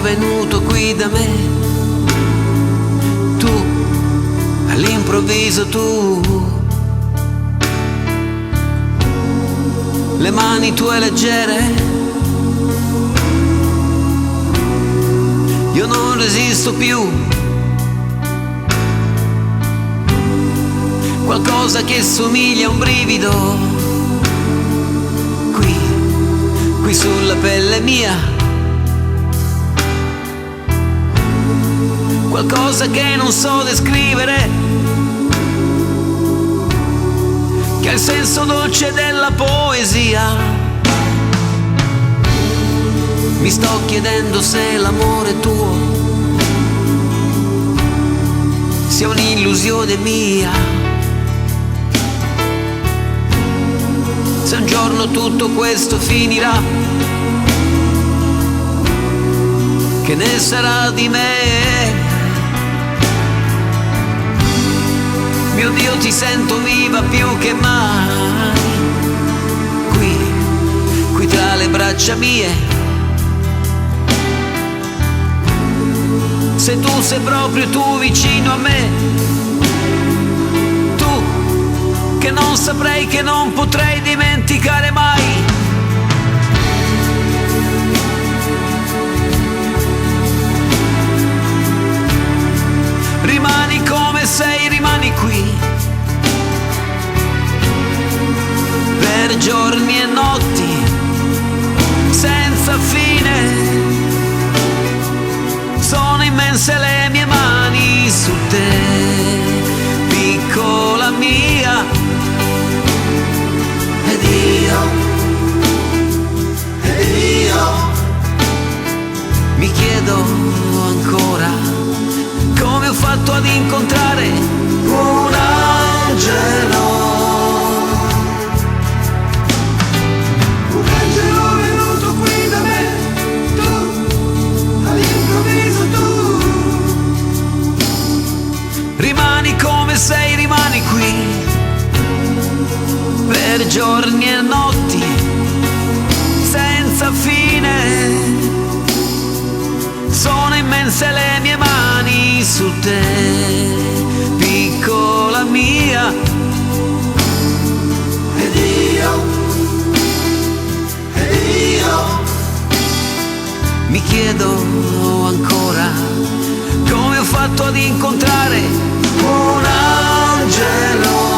venuto qui da me, tu, all'improvviso tu, le mani tue leggere, io non resisto più, qualcosa che somiglia a un brivido, qui sulla pelle mia, qualcosa che non so descrivere, che ha il senso dolce della poesia. Mi sto chiedendo se l'amore tuo sia un'illusione mia, se un giorno tutto questo finirà, che ne sarà di me? Mio Dio, ti sento viva più che mai, qui tra le braccia mie. Se tu sei proprio tu vicino a me, tu che non saprei, che non potrei dimenticare mai. Rimani come sei, rimani qui, per giorni e notti, senza fine. Sono immense le mie mani su te, piccola mia. Ed io mi chiedo ancora come ho fatto ad incontrare un angelo. Un angelo venuto qui da me, tu, all'improvviso tu. Rimani come sei, rimani qui, per giorni e notti, senza fine. Sono immense le mie mani su te, piccola mia. Ed io mi chiedo ancora come ho fatto ad incontrare un angelo.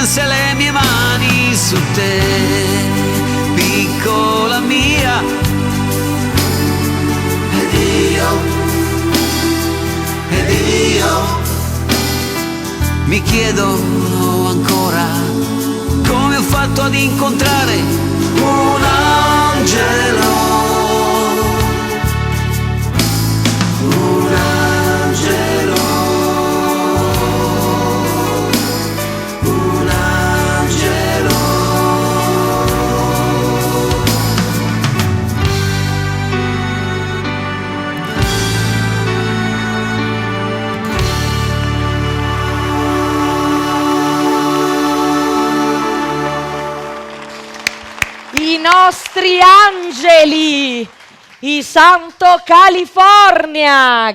Se le mie mani su te, piccola mia. Ed io mi chiedo ancora come ho fatto ad incontrare un angelo. I nostri angeli, i Santo California.